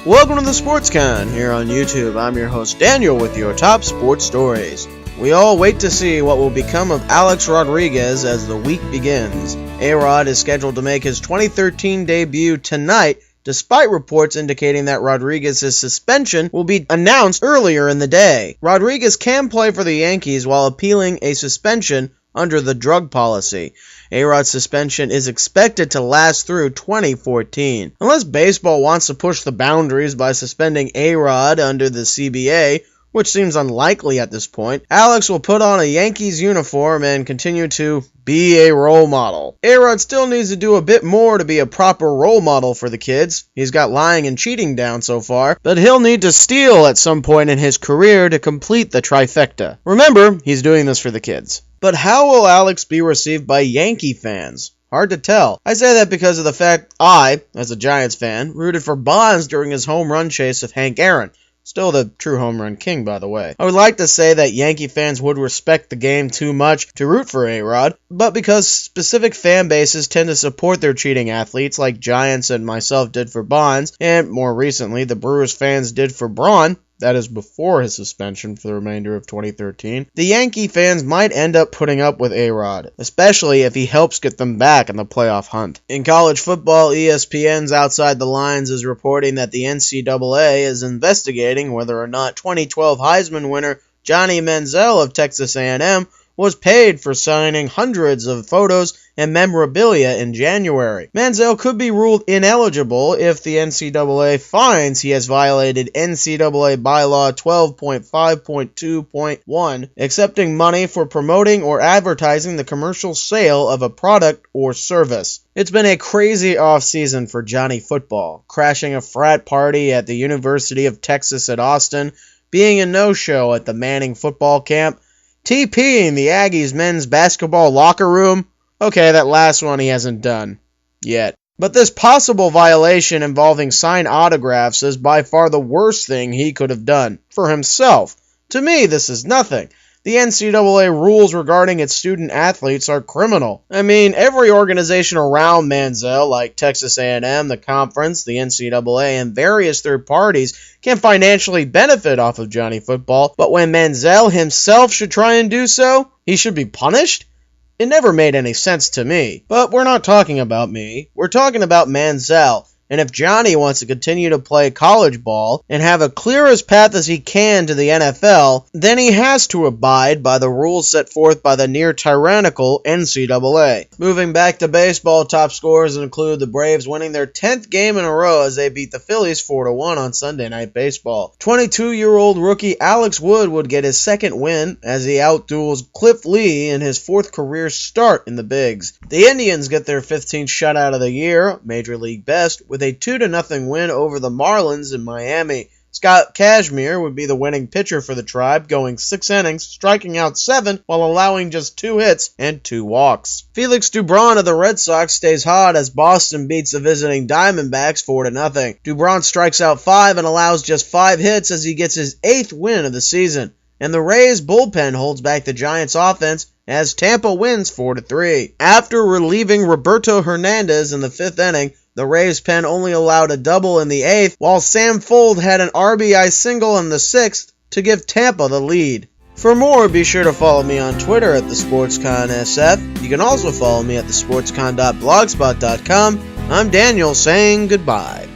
Welcome to the SportsCon here on YouTube. I'm your host Daniel with your top sports stories. We all wait to see what will become of Alex Rodriguez as the week begins. A-Rod is scheduled to make his 2013 debut tonight, despite reports indicating that Rodriguez's suspension will be announced earlier in the day. Rodriguez can play for the Yankees while appealing a suspension under the drug policy. A-Rod's suspension is expected to last through 2014. Unless baseball wants to push the boundaries by suspending A-Rod under the CBA, which seems unlikely at this point, Alex will put on a Yankees uniform and continue to be a role model. A-Rod still needs to do a bit more to be a proper role model for the kids. He's got lying and cheating down so far, but he'll need to steal at some point in his career to complete the trifecta. Remember, he's doing this for the kids. But how will Alex be received by Yankee fans? Hard to tell. I say that because of the fact I, as a Giants fan, rooted for Bonds during his home run chase of Hank Aaron. Still the true home run king, by the way. I would like to say that Yankee fans would respect the game too much to root for A-Rod, but because specific fan bases tend to support their cheating athletes, like Giants and myself did for Bonds, and more recently, the Brewers fans did for Braun, that is before his suspension for the remainder of 2013, the Yankee fans might end up putting up with A-Rod, especially if he helps get them back in the playoff hunt. In college football, ESPN's Outside the Lines is reporting that the NCAA is investigating whether or not 2012 Heisman winner Johnny Manziel of Texas A&M was paid for signing hundreds of photos and memorabilia in January. Manziel could be ruled ineligible if the NCAA finds he has violated NCAA bylaw 12.5.2.1, accepting money for promoting or advertising the commercial sale of a product or service. It's been a crazy offseason for Johnny Football, crashing a frat party at the University of Texas at Austin, being a no-show at the Manning football camp, TPing the Aggies men's basketball locker room. Okay, that last one he hasn't done yet. But this possible violation involving signed autographs is by far the worst thing he could have done for himself. To me, this is nothing. The NCAA rules regarding its student athletes are criminal. I mean, every organization around Manziel, like Texas A&M, the conference, the NCAA, and various third parties, can financially benefit off of Johnny Football, but when Manziel himself should try and do so, he should be punished? It never made any sense to me. But we're not talking about me. We're talking about Manziel. And if Johnny wants to continue to play college ball and have a clear as path as he can to the NFL, then he has to abide by the rules set forth by the near tyrannical NCAA. Moving back to baseball, top scores include the Braves winning their 10th game in a row as they beat the Phillies 4-1 on Sunday Night Baseball. 22-year-old rookie Alex Wood would get his second win as he outduels Cliff Lee in his fourth career start in the Bigs. The Indians get their 15th shutout of the year, Major League best, with a 2-0 win over the Marlins in Miami. Scott Kazmir would be the winning pitcher for the Tribe, going 6 innings, striking out 7 while allowing just 2 hits and 2 walks. Felix Dubron of the Red Sox stays hot as Boston beats the visiting Diamondbacks 4-0. Dubron strikes out 5 and allows just 5 hits as he gets his 8th win of the season. And the Rays bullpen holds back the Giants' offense as Tampa wins 4-3. After relieving Roberto Hernandez in the 5th inning, the Rays pen only allowed a double in the 8th, while Sam Fuld had an RBI single in the 6th to give Tampa the lead. For more, be sure to follow me on Twitter at TheSportsConSF. You can also follow me at thesportscon.blogspot.com. I'm Daniel saying goodbye.